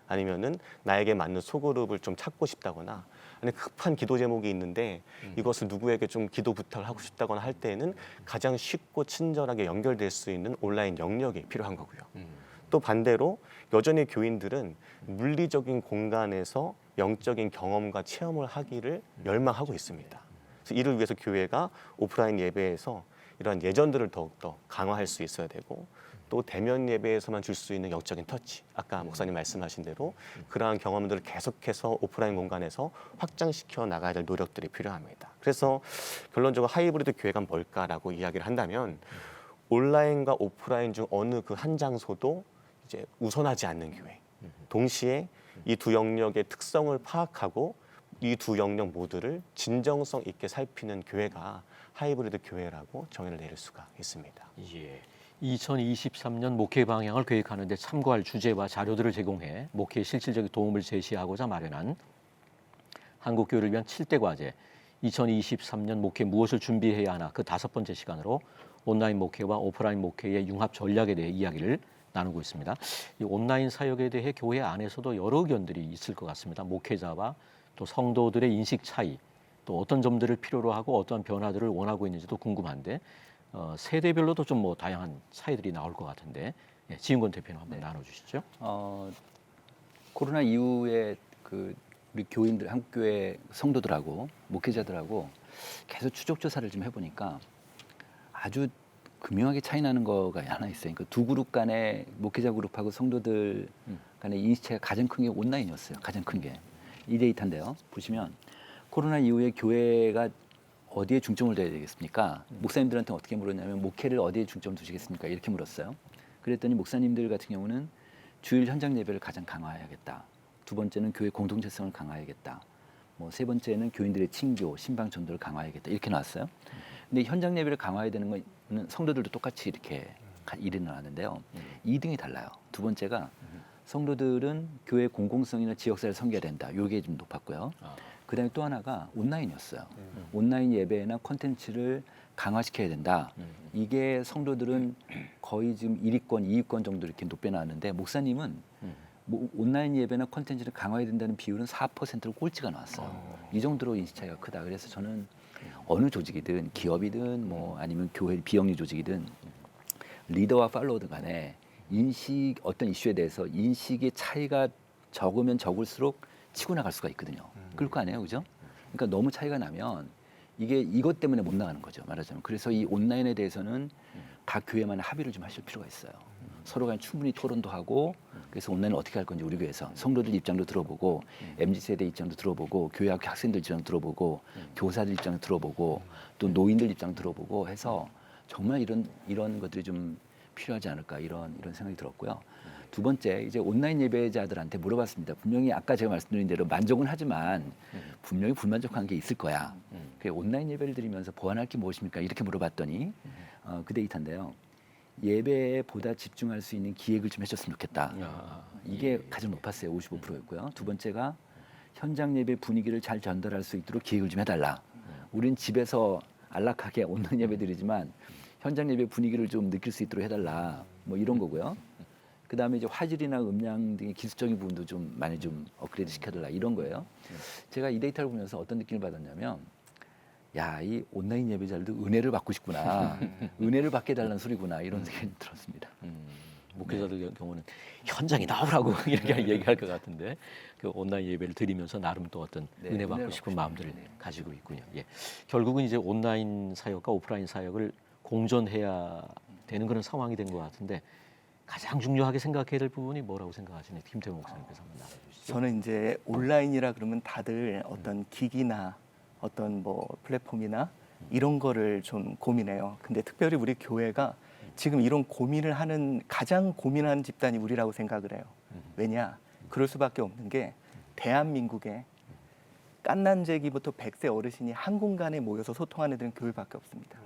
아니면은 나에게 맞는 소그룹을 좀 찾고 싶다거나, 아니 급한 기도 제목이 있는데 이것을 누구에게 좀 기도 부탁을 하고 싶다거나 할 때에는 가장 쉽고 친절하게 연결될 수 있는 온라인 영역이 필요한 거고요. 또 반대로 여전히 교인들은 물리적인 공간에서 영적인 경험과 체험을 하기를 열망하고 있습니다. 그래서 이를 위해서 교회가 오프라인 예배에서 이러한 예전들을 더욱더 강화할 수 있어야 되고, 또 대면 예배에서만 줄 수 있는 영적인 터치, 아까 목사님 말씀하신 대로 그러한 경험들을 계속해서 오프라인 공간에서 확장시켜 나가야 될 노력들이 필요합니다. 그래서 결론적으로 하이브리드 교회가 뭘까라고 이야기를 한다면 온라인과 오프라인 중 어느 그 한 장소도 이제 우선하지 않는 교회, 동시에 이 두 영역의 특성을 파악하고 이 두 영역 모두를 진정성 있게 살피는 교회가 하이브리드 교회라고 정의를 내릴 수가 있습니다. 예. 2023년 목회 방향을 계획하는 데 참고할 주제와 자료들을 제공해 목회에 실질적인 도움을 제시하고자 마련한 한국교회를 위한 7대 과제 2023년 목회 무엇을 준비해야 하나, 그 5번째 시간으로 온라인 목회와 오프라인 목회의 융합 전략에 대해 이야기를 나누고 있습니다. 이 온라인 사역에 대해 교회 안에서도 여러 의견들이 있을 것 같습니다. 목회자와 또 성도들의 인식 차이, 또 어떤 점들을 필요로 하고 어떤 변화들을 원하고 있는지도 궁금한데 세대별로도 좀 뭐 다양한 차이들이 나올 것 같은데, 예, 지은권 대표님 한번 나눠주시죠. 코로나 이후에 우리 교인들, 한국교회 성도들하고 목회자들하고 계속 추적 조사를 좀 해보니까 아주 극명하게 차이 나는 거가 하나 있어요. 그러니까 두 그룹 간의 목회자 그룹하고 성도들 간의 인식차가 가장 큰 게 온라인이었어요. 가장 큰 게. 이 데이터인데요. 보시면 코로나 이후에 교회가 어디에 중점을 둬야 되겠습니까? 목사님들한테 어떻게 물었냐면 목회를 어디에 중점을 두시겠습니까? 이렇게 물었어요. 그랬더니 목사님들 같은 경우는 주일 현장 예배를 가장 강화해야겠다. 두 번째는 교회 공동체성을 강화해야겠다. 뭐 세 번째는 교인들의 친교, 신방 전도를 강화해야겠다. 이렇게 나왔어요. 근데 현장 예배를 강화해야 되는 건 성도들도 똑같이 이렇게 일어나는데요. 2등이 달라요. 두 번째가 성도들은 교회 공공성이나 지역사회를 섬겨야 된다. 이게 좀 높았고요. 그다음에 또 하나가 온라인이었어요. 온라인 예배나 콘텐츠를 강화시켜야 된다. 이게 성도들은 거의 지금 1위권, 2위권 정도 이렇게 높게 나왔는데 목사님은 뭐 온라인 예배나 콘텐츠를 강화해야 된다는 비율은 4%로 꼴찌가 나왔어요. 이 정도로 인식 차이가 크다. 그래서 저는 어느 조직이든 기업이든 뭐 아니면 교회 비영리 조직이든 리더와 팔로워들 간에 인식, 어떤 이슈에 대해서 인식의 차이가 적으면 적을수록 치고 나갈 수가 있거든요. 그럴 거 아니에요, 그죠? 그러니까 너무 차이가 나면 이게 이것 때문에 못 나가는 거죠, 말하자면. 그래서 이 온라인에 대해서는 각 교회만의 합의를 좀 하실 필요가 있어요. 서로 간에 충분히 토론도 하고, 그래서 온라인을 어떻게 할 건지 우리 교회에서 성도들 입장도 들어보고, MZ세대 입장도 들어보고, 교회 학생들 입장도 들어보고, 교사들 입장도 들어보고, 또 노인들 입장 들어보고 해서 정말 이런 것들이 좀 필요하지 않을까 이런 생각이 들었고요. 두 번째, 이제 온라인 예배자들한테 물어봤습니다. 분명히 아까 제가 말씀드린 대로 만족은 하지만 분명히 불만족한 게 있을 거야. 그 온라인 예배를 드리면서 보완할 게 무엇입니까? 이렇게 물어봤더니 그 데이터인데요. 예배에 보다 집중할 수 있는 기획을 좀 해줬으면 좋겠다. 이게 가장 높았어요. 55%였고요. 두 번째가 현장 예배 분위기를 잘 전달할 수 있도록 기획을 좀 해달라. 우린 집에서 안락하게 온라인 예배 드리지만 현장 예배 분위기를 좀 느낄 수 있도록 해달라. 뭐 이런 거고요. 그 다음에 이제 화질이나 음량 등의 기술적인 부분도 좀 많이 좀 업그레이드 시켜달라. 이런 거예요. 제가 이 데이터를 보면서 어떤 느낌을 받았냐면, 야, 이 온라인 예배자들도 은혜를 받고 싶구나. 은혜를 받게 달라는 소리구나. 이런 생각이 들었습니다. 목회자들 경우는 현장에 나오라고 이렇게 얘기할 것 같은데, 그 온라인 예배를 드리면서 나름 또 어떤 은혜 받고 싶은 마음들을 가지고 있군요. 예. 결국은 이제 온라인 사역과 오프라인 사역을 공존해야 되는 그런 상황이 된 것 같은데, 가장 중요하게 생각해야 될 부분이 뭐라고 생각하시나요? 김태우 목사님께서 한번 나눠주시죠. 저는 이제 온라인이라 그러면 다들 어떤 기기나 어떤 뭐 플랫폼이나 이런 거를 좀 고민해요. 근데 특별히 우리 교회가 지금 이런 고민을 하는 가장 고민하는 집단이 우리라고 생각을 해요. 왜냐? 그럴 수밖에 없는 게 대한민국에 갓난제기부터 100세 어르신이 한 공간에 모여서 소통하는 데는 교회밖에 없습니다.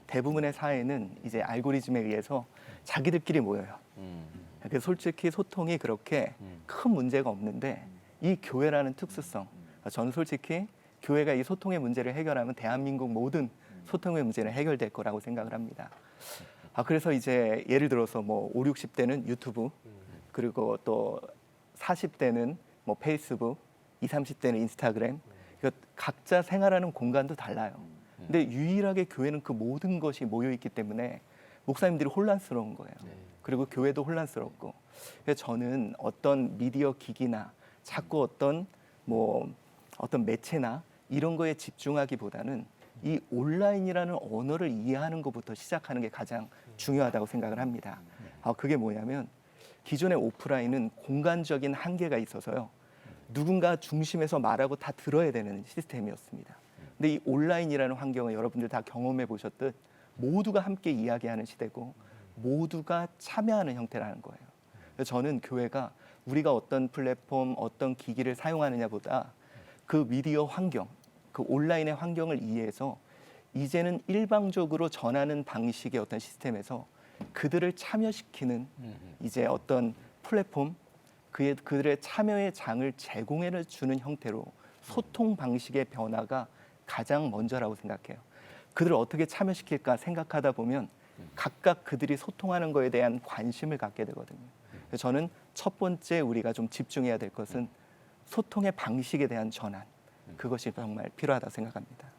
대부분의 사회는 이제 알고리즘에 의해서 자기들끼리 모여요. 그래서 솔직히 소통이 그렇게 큰 문제가 없는데 이 교회라는 특수성, 저는 솔직히 교회가 이 소통의 문제를 해결하면 대한민국 모든 소통의 문제는 해결될 거라고 생각을 합니다. 그래서 이제 예를 들어서 뭐 5, 60대는 유튜브, 그리고 또 40대는 뭐 페이스북, 20, 30대는 인스타그램. 그러니까 각자 생활하는 공간도 달라요. 근데 유일하게 교회는 그 모든 것이 모여 있기 때문에 목사님들이 혼란스러운 거예요. 그리고 교회도 혼란스럽고. 그래서 저는 어떤 미디어 기기나 자꾸 어떤 매체나 이런 거에 집중하기보다는 이 온라인이라는 언어를 이해하는 것부터 시작하는 게 가장 중요하다고 생각을 합니다. 그게 뭐냐면 기존의 오프라인은 공간적인 한계가 있어서요. 누군가 중심에서 말하고 다 들어야 되는 시스템이었습니다. 근데 이 온라인이라는 환경은 여러분들 다 경험해 보셨듯 모두가 함께 이야기하는 시대고 모두가 참여하는 형태라는 거예요. 그래서 저는 교회가 우리가 어떤 플랫폼, 어떤 기기를 사용하느냐보다 그 미디어 환경, 그 온라인의 환경을 이해해서 이제는 일방적으로 전하는 방식의 어떤 시스템에서 그들을 참여시키는 이제 어떤 플랫폼, 그들의 참여의 장을 제공해 주는 형태로 소통 방식의 변화가 가장 먼저라고 생각해요. 그들을 어떻게 참여시킬까 생각하다 보면 각각 그들이 소통하는 거에 대한 관심을 갖게 되거든요. 그래서 저는 첫 번째 우리가 좀 집중해야 될 것은 소통의 방식에 대한 전환, 그것이 정말 필요하다고 생각합니다.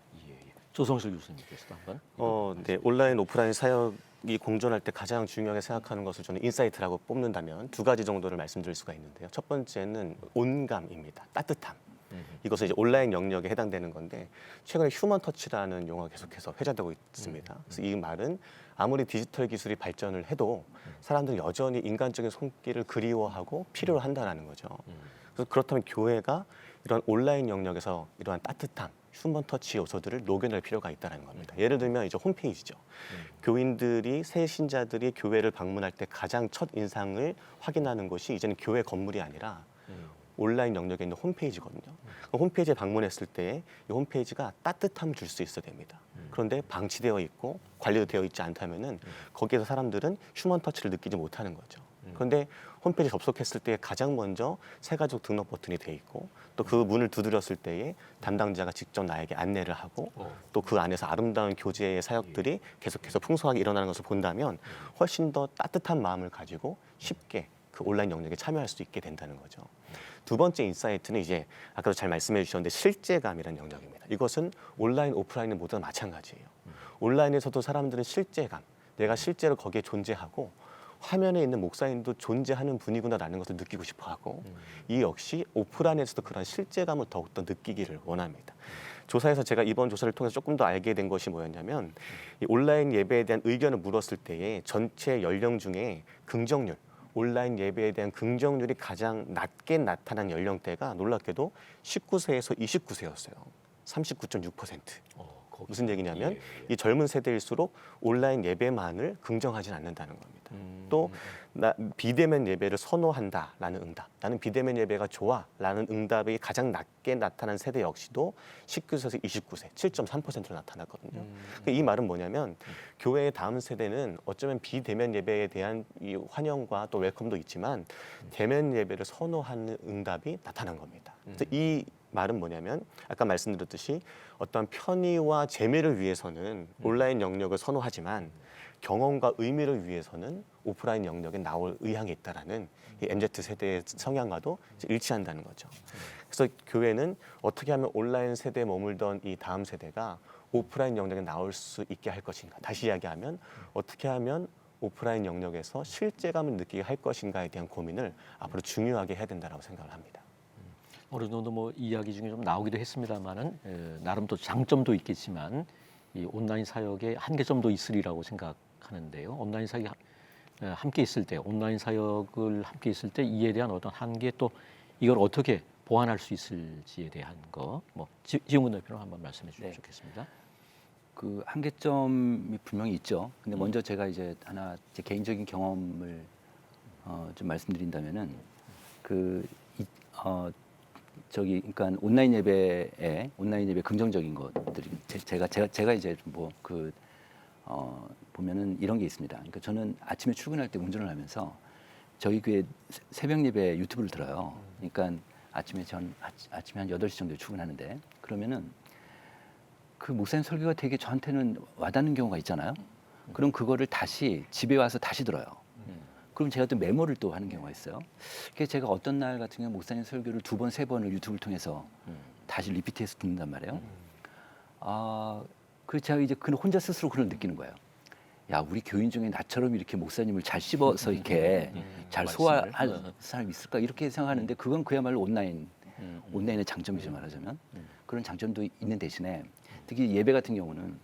조성실 교수님께서도 한번. 네, 온라인 오프라인 사역이 공존할 때 가장 중요하게 생각하는 것을 저는 인사이트라고 뽑는다면 두 가지 정도를 말씀드릴 수가 있는데요. 첫 번째는 온감입니다. 따뜻함. 이것은 이제 온라인 영역에 해당되는 건데 최근에 휴먼 터치라는 용어가 계속해서 회자되고 있습니다. 그래서 이 말은 아무리 디지털 기술이 발전을 해도 사람들은 여전히 인간적인 손길을 그리워하고 필요로 한다는 거죠. 그래서 그렇다면 교회가 이런 온라인 영역에서 이러한 따뜻함, 휴먼 터치 요소들을 녹여낼 필요가 있다는 겁니다. 예를 들면 이제 홈페이지죠. 교인들이 새 신자들이 교회를 방문할 때 가장 첫 인상을 확인하는 곳이 이제는 교회 건물이 아니라 온라인 영역에 있는 홈페이지거든요. 홈페이지에 방문했을 때 이 홈페이지가 따뜻함을 줄 수 있어야 됩니다. 그런데 방치되어 있고 관리도 되어 있지 않다면은 거기에서 사람들은 휴먼 터치를 느끼지 못하는 거죠. 그런데 홈페이지 접속했을 때 가장 먼저 새가족 등록 버튼이 돼 있고 또 그 문을 두드렸을 때에 담당자가 직접 나에게 안내를 하고 또 그 안에서 아름다운 교제의 사역들이 계속해서 풍성하게 일어나는 것을 본다면 훨씬 더 따뜻한 마음을 가지고 쉽게 그 온라인 영역에 참여할 수 있게 된다는 거죠. 두 번째 인사이트는 이제 아까도 잘 말씀해 주셨는데 실제감이라는 영역입니다. 이것은 온라인, 오프라인은 모두 마찬가지예요. 온라인에서도 사람들은 실제감, 내가 실제로 거기에 존재하고 화면에 있는 목사님도 존재하는 분이구나라는 것을 느끼고 싶어하고 이 역시 오프라인에서도 그런 실제감을 더욱더 느끼기를 원합니다. 조사에서 제가 이번 조사를 통해서 조금 더 알게 된 것이 뭐였냐면 이 온라인 예배에 대한 의견을 물었을 때에 전체 연령 중에 긍정률, 온라인 예배에 대한 긍정률이 가장 낮게 나타난 연령대가 놀랍게도 19세에서 29세였어요. 39.6%. 무슨 얘기냐면 이 젊은 세대일수록 온라인 예배만을 긍정하진 않는다는 겁니다. 또 비대면 예배를 선호한다라는 응답, 나는 비대면 예배가 좋아라는 응답이 가장 낮게 나타난 세대 역시도 19세에서 29세, 7.3%로 나타났거든요. 이 말은 뭐냐면 교회의 다음 세대는 어쩌면 비대면 예배에 대한 이 환영과 또 웰컴도 있지만 대면 예배를 선호하는 응답이 나타난 겁니다. 그래서 이 말은 뭐냐면 아까 말씀드렸듯이 어떤 편의와 재미를 위해서는 온라인 영역을 선호하지만 경험과 의미를 위해서는 오프라인 영역에 나올 의향이 있다라는 이 MZ 세대의 성향과도 일치한다는 거죠. 그래서 교회는 어떻게 하면 온라인 세대에 머물던 이 다음 세대가 오프라인 영역에 나올 수 있게 할 것인가. 다시 이야기하면 어떻게 하면 오프라인 영역에서 실제감을 느끼게 할 것인가에 대한 고민을 앞으로 중요하게 해야 된다고 생각을 합니다. 어느 정도 뭐 이야기 중에 좀 나오기도 했습니다만은 나름 또 장점도 있겠지만 이 온라인 사역에 한계점도 있으리라고 생각하는데요. 온라인 사역이 함께 있을 때 온라인 사역을 함께 있을 때 이에 대한 어떤 한계 또 이걸 어떻게 보완할 수 있을지에 대한 거 뭐 지용근 대표로 한번 말씀해 주시면 네. 좋겠습니다. 그 한계점이 분명히 있죠. 근데 먼저 제가 이제 하나 제 개인적인 경험을 좀 말씀드린다면은 그러니까 온라인 예배 긍정적인 것들이 제가 이제 보면은 이런 게 있습니다. 그러니까 저는 아침에 출근할 때 운전을 하면서 저희 교회 새벽 예배 유튜브를 들어요. 그러니까 아침에 한 8시 정도에 출근하는데 그러면은 그 목사님 설교가 되게 저한테는 와닿는 경우가 있잖아요. 그럼 그거를 다시 집에 와서 다시 들어요. 그럼 제가 또 메모를 또 하는 경우가 있어요. 그래서 제가 어떤 날 같은 경우 목사님 설교를 2번, 3번을 유튜브를 통해서 다시 리피트해서 듣는단 말이에요. 그 제가 이제 혼자 스스로 그걸 느끼는 거예요. 야, 우리 교인 중에 나처럼 이렇게 목사님을 잘 씹어서 이렇게 잘 소화할 사람이 있을까 이렇게 생각하는데 그건 그야말로 온라인의 장점이죠 말하자면 그런 장점도 있는 대신에 특히 예배 같은 경우는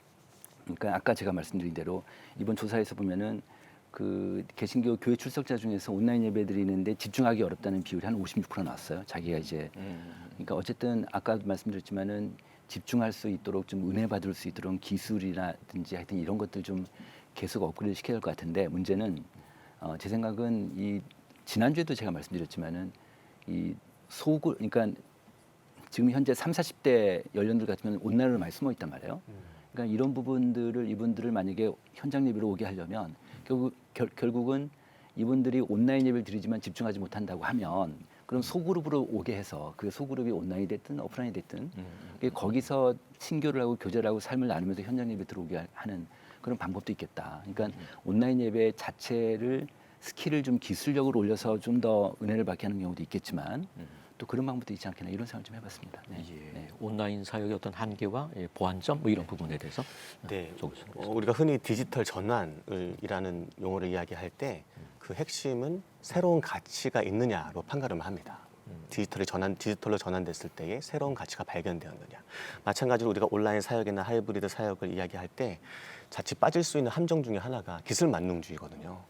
그러니까 아까 제가 말씀드린 대로 이번 조사에서 보면은 그 개신교 교회 출석자 중에서 온라인 예배 드리는데 집중하기 어렵다는 비율이 한 56% 나왔어요. 자기가 이제 그러니까 어쨌든 아까 말씀드렸지만은 집중할 수 있도록 좀 은혜 받을 수 있도록 기술이라든지 하여튼 이런 것들 좀 계속 업그레이드 시켜야 될 것 같은데 문제는 제 생각은 이 지난주에도 제가 말씀드렸지만은 이 그러니까 지금 현재 30, 40대 연령들 같으면 온라인으로 많이 숨어 있단 말이에요. 그러니까 이런 이분들을 만약에 현장 예배로 오게 하려면 결국은 이분들이 온라인 예배를 드리지만 집중하지 못한다고 하면 그럼 소그룹으로 오게 해서 그 소그룹이 온라인이 됐든 오프라인이 됐든 거기서 친교를 하고 교제를 하고 삶을 나누면서 현장 예배 들어오게 하는 그런 방법도 있겠다. 그러니까 온라인 예배 자체를 스킬을 좀 기술력으로 올려서 좀 더 은혜를 받게 하는 경우도 있겠지만 또 그런 방법도 있지 않겠나 이런 생각을 좀 해봤습니다. 네. 네, 온라인 사역의 어떤 한계와 보완점 뭐 이런 부분에 대해서 네, 조금씩 우리가 흔히 디지털 전환이라는 용어를 이야기할 때 그 핵심은 새로운 가치가 있느냐로 판가름을 합니다. 디지털로 전환됐을 때의 새로운 가치가 발견되었느냐. 마찬가지로 우리가 온라인 사역이나 하이브리드 사역을 이야기할 때 자칫 빠질 수 있는 함정 중에 하나가 기술 만능주의거든요.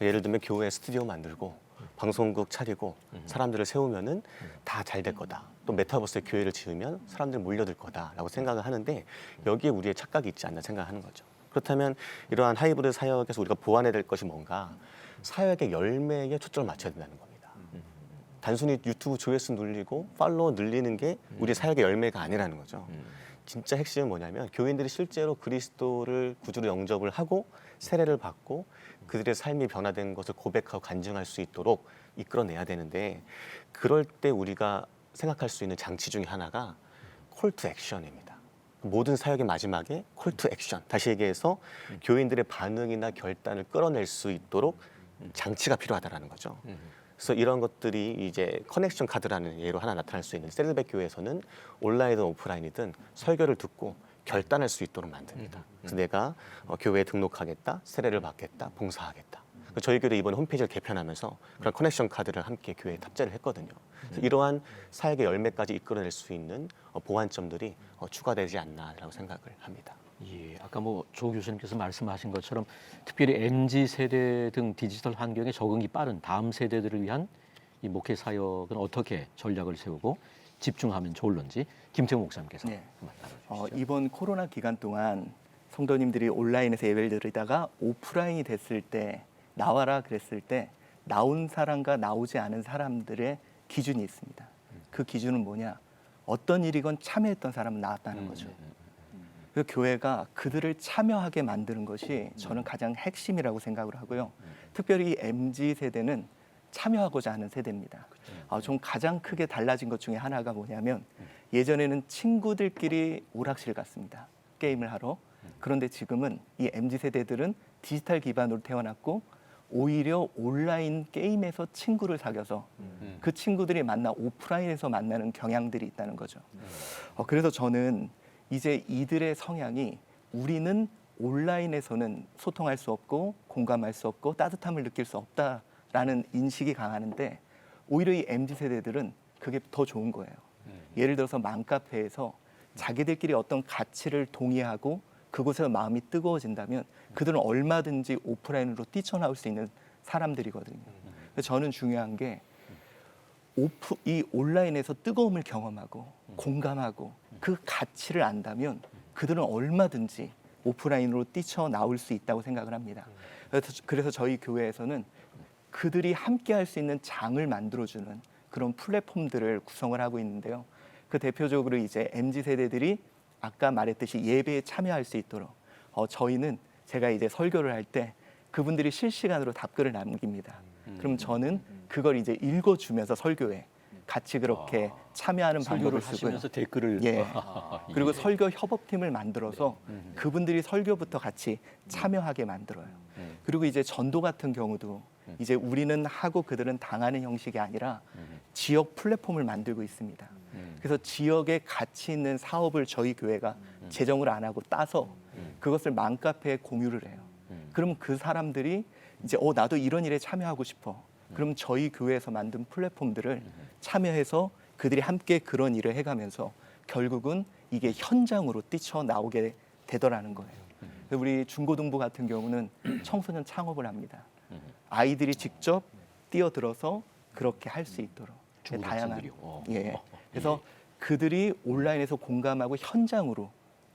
예를 들면 교회 스튜디오 만들고 방송국 차리고 사람들을 세우면은 다 잘 될 거다. 또 메타버스에 교회를 지으면 사람들 몰려들 거다라고 생각을 하는데 여기에 우리의 착각이 있지 않나 생각하는 거죠. 그렇다면 이러한 하이브리드 사역에서 우리가 보완해야 될 것이 뭔가 사역의 열매에 초점을 맞춰야 된다는 겁니다. 단순히 유튜브 조회수 늘리고 팔로워 늘리는 게 우리 사역의 열매가 아니라는 거죠. 진짜 핵심은 뭐냐면 교인들이 실제로 그리스도를 구주로 영접을 하고 세례를 받고 그들의 삶이 변화된 것을 고백하고 간증할 수 있도록 이끌어내야 되는데 그럴 때 우리가 생각할 수 있는 장치 중에 하나가 콜 투 액션입니다. 모든 사역의 마지막에 콜 투 액션. 다시 얘기해서 교인들의 반응이나 결단을 끌어낼 수 있도록 장치가 필요하다라는 거죠. 그래서 이런 것들이 이제 커넥션 카드라는 예로 하나 나타날 수 있는 셀백 교회에서는 온라인이든 오프라인이든 설교를 듣고 결단할 수 있도록 만듭니다. 그래서 내가 교회에 등록하겠다, 세례를 받겠다, 봉사하겠다. 저희 교회 이번에 홈페이지를 개편하면서 그런 커넥션 카드를 함께 교회에 탑재를 했거든요. 그래서 이러한 사역의 열매까지 이끌어낼 수 있는 보완점들이 추가되지 않나라고 생각을 합니다. 예, 아까 조 교수님께서 말씀하신 것처럼 특별히 MZ 세대 등 디지털 환경에 적응이 빠른 다음 세대들을 위한 이 목회 사역은 어떻게 전략을 세우고 집중하면 좋을런지 김태우 목사님께서 네. 나눠주시죠. 이번 코로나 기간 동안 성도님들이 온라인에서 예배를 드리다가 오프라인이 됐을 때 나와라 그랬을 때 나온 사람과 나오지 않은 사람들의 기준이 있습니다. 그 기준은 뭐냐? 어떤 일이건 참여했던 사람은 나왔다는 거죠. 그 교회가 그들을 참여하게 만드는 것이 저는 가장 핵심이라고 생각을 하고요. 특별히 MZ 세대는 참여하고자 하는 세대입니다. 좀 가장 크게 달라진 것 중에 하나가 뭐냐면 예전에는 친구들끼리 오락실 갔습니다. 게임을 하러. 그런데 지금은 이 MZ 세대들은 디지털 기반으로 태어났고 오히려 온라인 게임에서 친구를 사귀어서 그 친구들이 만나 오프라인에서 만나는 경향들이 있다는 거죠. 그래서 저는 이제 이들의 성향이 우리는 온라인에서는 소통할 수 없고 공감할 수 없고 따뜻함을 느낄 수 없다라는 인식이 강하는데 오히려 이 MZ세대들은 그게 더 좋은 거예요. 예를 들어서 맘카페에서 자기들끼리 어떤 가치를 동의하고 그곳에서 마음이 뜨거워진다면 그들은 얼마든지 오프라인으로 뛰쳐나올 수 있는 사람들이거든요. 그래서 저는 중요한 게 이 온라인에서 뜨거움을 경험하고 공감하고 그 가치를 안다면 그들은 얼마든지 오프라인으로 뛰쳐나올 수 있다고 생각을 합니다. 그래서 저희 교회에서는 그들이 함께 할 수 있는 장을 만들어주는 그런 플랫폼들을 구성을 하고 있는데요. 그 대표적으로 이제 MZ세대들이 아까 말했듯이 예배에 참여할 수 있도록 저희는 제가 이제 설교를 할 때 그분들이 실시간으로 답글을 남깁니다. 그럼 저는 그걸 이제 읽어주면서 설교에 같이 그렇게 참여하는 방법을 설교를 쓰고요. 하시면서 댓글을 예. 그리고 예. 설교 협업팀을 만들어서 그분들이 설교부터 같이 참여하게 만들어요. 그리고 이제 전도 같은 경우도 이제 우리는 하고 그들은 당하는 형식이 아니라 지역 플랫폼을 만들고 있습니다. 그래서 지역에 가치 있는 사업을 저희 교회가 재정을 안 하고 따서 그것을 맘카페에 공유를 해요. 그럼 그 사람들이 이제 나도 이런 일에 참여하고 싶어. 그럼 저희 교회에서 만든 플랫폼들을 참여해서 그들이 함께 그런 일을 해가면서 결국은 이게 현장으로 뛰쳐나오게 되더라는 거예요. 우리 중고등부 같은 경우는 청소년 창업을 합니다. 아이들이 직접 뛰어들어서 그렇게 할 수 있도록 다양한 예. 그래서 그들이 온라인에서 공감하고 현장으로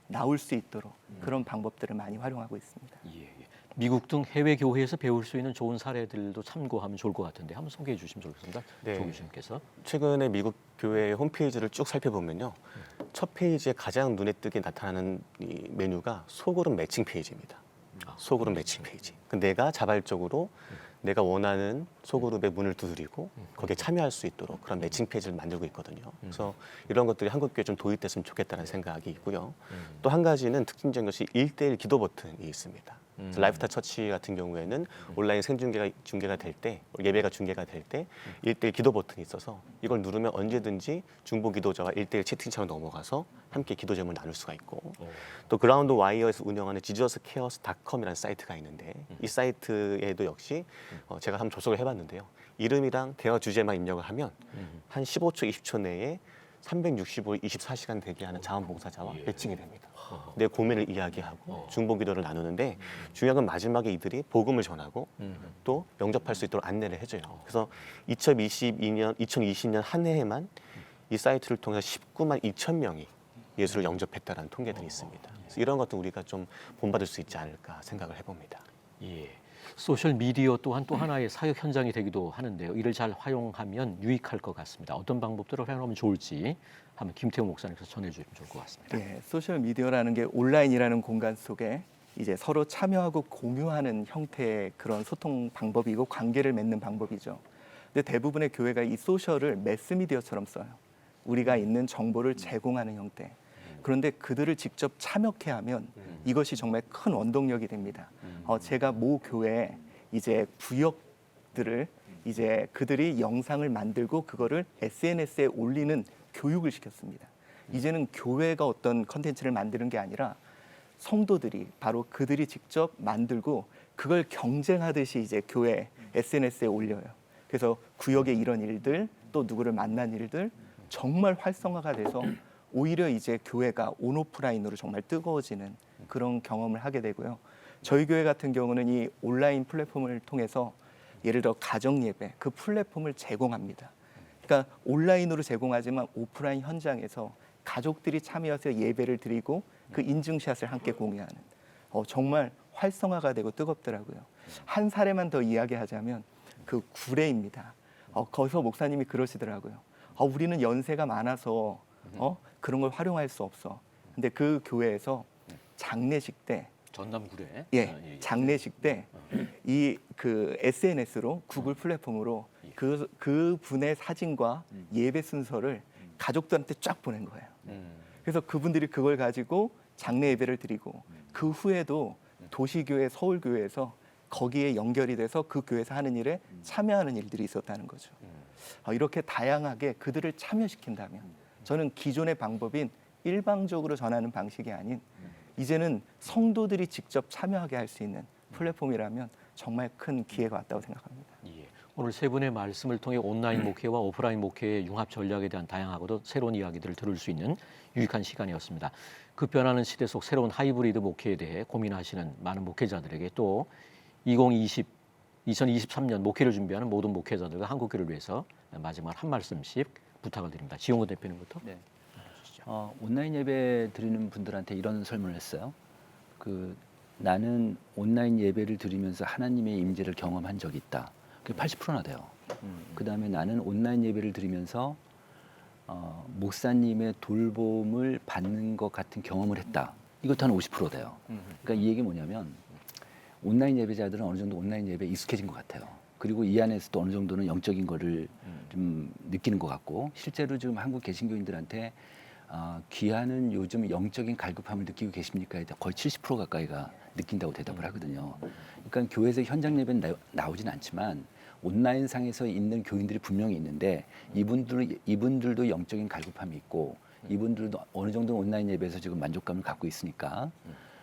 나올 수 있도록 그런 방법들을 많이 활용하고 있습니다. 예, 예. 미국 등 해외 교회에서 배울 수 있는 좋은 사례들도 참고하면 좋을 것 같은데 한번 소개해 주시면 좋겠습니다. 네. 조 교수님께서. 최근에 미국 교회 홈페이지를 쭉 살펴보면요. 첫 페이지에 가장 눈에 띄게 나타나는 이 메뉴가 소그룹 매칭 페이지입니다. 소그룹 매칭 페이지. 내가 자발적으로 내가 원하는 소그룹의 문을 두드리고 거기에 참여할 수 있도록 그런 매칭 페이지를 만들고 있거든요. 그래서 이런 것들이 한국교회에 좀 도입됐으면 좋겠다는 생각이 있고요. 또 한 가지는 특징적인 것이 1:1 기도 버튼이 있습니다. 라이프타 처치 같은 경우에는 온라인 중계가 될 때, 예배가 중계가 될 때 1:1 기도 버튼이 있어서 이걸 누르면 언제든지 중보 기도자와 1:1 채팅창으로 넘어가서 함께 기도 제목을 나눌 수가 있고 또 그라운드 와이어에서 운영하는 지저스케어스.com이라는 사이트가 있는데 이 사이트에도 역시 제가 한번 접속을 해봤는데요. 이름이랑 대화 주제만 입력을 하면 한 15초, 20초 내에 365일 24시간 대기하는 자원봉사자와 매칭이 됩니다. 내 고민을 이야기하고 중보기도를 나누는데 중요한 건 마지막에 이들이 복음을 전하고 또 영접할 수 있도록 안내를 해줘요. 그래서 2020년 한 해에만 이 사이트를 통해서 19만 2천 명이 예수를 영접했다는 통계들이 있습니다. 그래서 이런 것도 우리가 좀 본받을 수 있지 않을까 생각을 해봅니다. 예. 소셜 미디어 또한 또 하나의 사역 현장이 되기도 하는데요. 이를 잘 활용하면 유익할 것 같습니다. 어떤 방법들을 활용하면 좋을지 한번 김태우 목사님께서 전해주시면 좋을 것 같습니다. 예, 소셜 미디어라는 게 온라인이라는 공간 속에 이제 서로 참여하고 공유하는 형태의 그런 소통 방법이고 관계를 맺는 방법이죠. 근데 대부분의 교회가 이 소셜을 매스미디어처럼 써요. 우리가 있는 정보를 제공하는 형태. 그런데 그들을 직접 참여케 하면 이것이 정말 큰 원동력이 됩니다. 제가 모 교회에 이제 구역들을 이제 그들이 영상을 만들고 그거를 SNS에 올리는 교육을 시켰습니다. 이제는 교회가 어떤 컨텐츠를 만드는 게 아니라 성도들이 바로 그들이 직접 만들고 그걸 경쟁하듯이 이제 교회 SNS에 올려요. 그래서 구역의 이런 일들 또 누구를 만난 일들 정말 활성화가 돼서 오히려 이제 교회가 온오프라인으로 정말 뜨거워지는 그런 경험을 하게 되고요. 저희 교회 같은 경우는 이 온라인 플랫폼을 통해서 예를 들어 가정 예배 그 플랫폼을 제공합니다. 그러니까 온라인으로 제공하지만 오프라인 현장에서 가족들이 참여해서 예배를 드리고 그 인증샷을 함께 공유하는 정말 활성화가 되고 뜨겁더라고요. 한 사례만 더 이야기하자면 그 구례입니다. 거기서 목사님이 그러시더라고요. 우리는 연세가 많아서 그런 걸 활용할 수 없어. 근데 그 교회에서 장례식 때 전남구례. 장례식 때 이 그 SNS로 구글 플랫폼으로 그 분의 사진과 예배 순서를 가족들한테 쫙 보낸 거예요. 그래서 그분들이 그걸 가지고 장례 예배를 드리고 그 후에도 도시교회 서울교회에서 거기에 연결이 돼서 그 교회에서 하는 일에 참여하는 일들이 있었다는 거죠. 이렇게 다양하게 그들을 참여시킨다면 저는 기존의 방법인 일방적으로 전하는 방식이 아닌 이제는 성도들이 직접 참여하게 할 수 있는 플랫폼이라면 정말 큰 기회가 왔다고 생각합니다. 예. 오늘 세 분의 말씀을 통해 온라인 목회와 오프라인 목회의 융합 전략에 대한 다양하고도 새로운 이야기들을 들을 수 있는 유익한 시간이었습니다. 그 변하는 시대 속 새로운 하이브리드 목회에 대해 고민하시는 많은 목회자들에게 또 2020 2023년 목회를 준비하는 모든 목회자들과 한국교회를 위해서 마지막 한 말씀씩 부탁을 드립니다. 지용호 대표님부터. 네. 온라인 예배 드리는 분들한테 이런 설문을 했어요. 나는 온라인 예배를 드리면서 하나님의 임재를 경험한 적이 있다. 그게 80%나 돼요. 그다음에 나는 온라인 예배를 드리면서 목사님의 돌봄을 받는 것 같은 경험을 했다. 이것도 한 50% 돼요. 그러니까 이 얘기 뭐냐면 온라인 예배자들은 어느 정도 온라인 예배에 익숙해진 것 같아요. 그리고 이 안에서도 어느 정도는 영적인 거를 좀 느끼는 것 같고, 실제로 지금 한국 개신교인들한테 귀하는 요즘 영적인 갈급함을 느끼고 계십니까? 거의 70% 가까이가 느낀다고 대답을 하거든요. 그러니까 교회에서 현장 예배는 나오진 않지만 온라인 상에서 있는 교인들이 분명히 있는데 이분들도 영적인 갈급함이 있고 이분들도 어느 정도 온라인 예배에서 지금 만족감을 갖고 있으니까,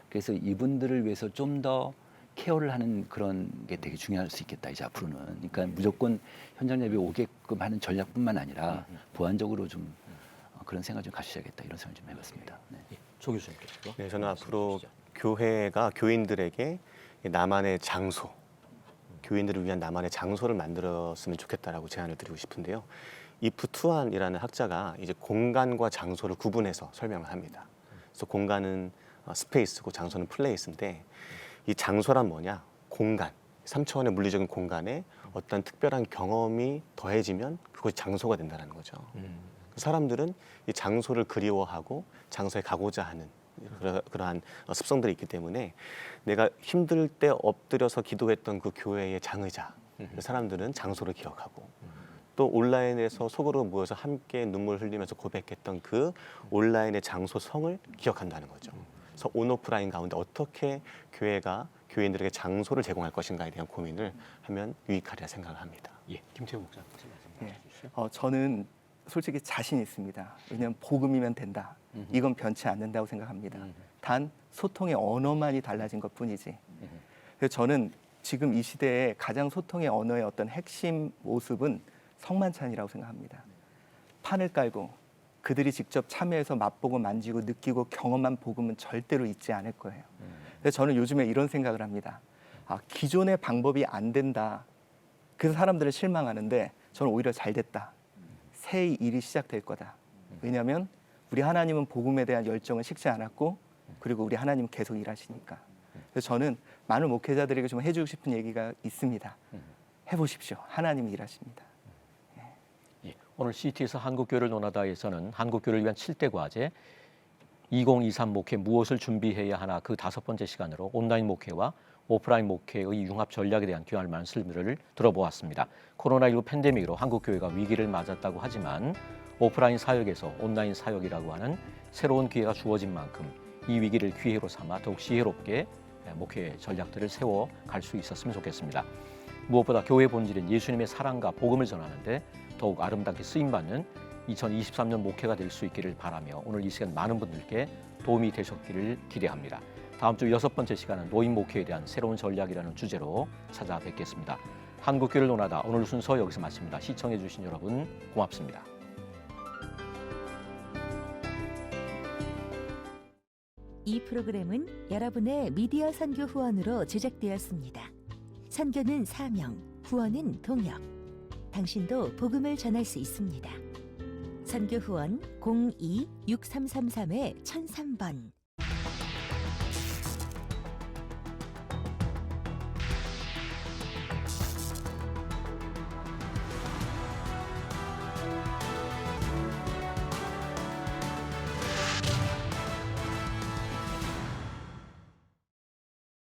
그래서 이분들을 위해서 좀 더 케어를 하는 그런 게 되게 중요할 수 있겠다, 이제 앞으로는. 그러니까 무조건 현장 예배 오게끔 하는 전략뿐만 아니라 보완적으로 좀 그런 생각 좀 가지셔야겠다, 이런 생각 좀 해봤습니다. 네. 조 교수님께서. 네, 저는 앞으로 교회가 교인들에게 나만의 장소, 교인들을 위한 나만의 장소를 만들었으면 좋겠다라고 제안을 드리고 싶은데요. 이프 투안이라는 학자가 이제 공간과 장소를 구분해서 설명을 합니다. 그래서 공간은 스페이스고 장소는 플레이스인데, 이 장소란 뭐냐? 공간, 3차원의 물리적인 공간에 어떤 특별한 경험이 더해지면 그것이 장소가 된다는 거죠. 사람들은 이 장소를 그리워하고 장소에 가고자 하는 그러한 습성들이 있기 때문에, 내가 힘들 때 엎드려서 기도했던 그 교회의 장의자, 사람들은 장소를 기억하고, 또 온라인에서 속으로 모여서 함께 눈물 흘리면서 고백했던 그 온라인의 장소성을 기억한다는 거죠. 그래서 온오프라인 가운데 어떻게 교회가 교인들에게 장소를 제공할 것인가에 대한 고민을 하면 유익하리라 생각을 합니다. 예, 김태우 목사님 말씀해 주시죠. 저는 솔직히 자신 있습니다. 왜냐하면 복음이면 된다. 이건 변치 않는다고 생각합니다. 단 소통의 언어만이 달라진 것뿐이지. 그래서 저는 지금 이 시대에 가장 소통의 언어의 어떤 핵심 모습은 성만찬이라고 생각합니다. 판을 깔고 그들이 직접 참여해서 맛보고 만지고 느끼고 경험한 복음은 절대로 잊지 않을 거예요. 그래서 저는 요즘에 이런 생각을 합니다. 기존의 방법이 안 된다. 그래서 사람들은 실망하는데 저는 오히려 잘 됐다. 새 일이 시작될 거다. 왜냐하면 우리 하나님은 복음에 대한 열정은 식지 않았고, 그리고 우리 하나님은 계속 일하시니까. 그래서 저는 많은 목회자들에게 좀 해주고 싶은 얘기가 있습니다. 해보십시오. 하나님이 일하십니다. 예, 오늘 CT에서 한국교회를 논하다에서는 한국교회를 위한 7대 과제 2023 목회 무엇을 준비해야 하나, 그 5번째 시간으로 온라인 목회와 오프라인 목회의 융합 전략에 대한 귀한 말씀들을 들어보았습니다. 코로나19 팬데믹으로 한국교회가 위기를 맞았다고 하지만 오프라인 사역에서 온라인 사역이라고 하는 새로운 기회가 주어진 만큼 이 위기를 기회로 삼아 더욱 지혜롭게 목회 전략들을 세워갈 수 있었으면 좋겠습니다. 무엇보다 교회 본질인 예수님의 사랑과 복음을 전하는데 더욱 아름답게 쓰임받는 2023년 목회가 될 수 있기를 바라며 오늘 이 시간 많은 분들께 도움이 되셨기를 기대합니다. 다음 주 6번째 시간은 노인 목회에 대한 새로운 전략이라는 주제로 찾아뵙겠습니다. 한국교회를 논하다 오늘 순서 여기서 마칩니다. 시청해 주신 여러분 고맙습니다. 이 프로그램은 여러분의 미디어 선교 후원으로 제작되었습니다. 선교는 사명, 후원은 동역. 당신도 복음을 전할 수 있습니다. 선교 후원 02-6333-1003번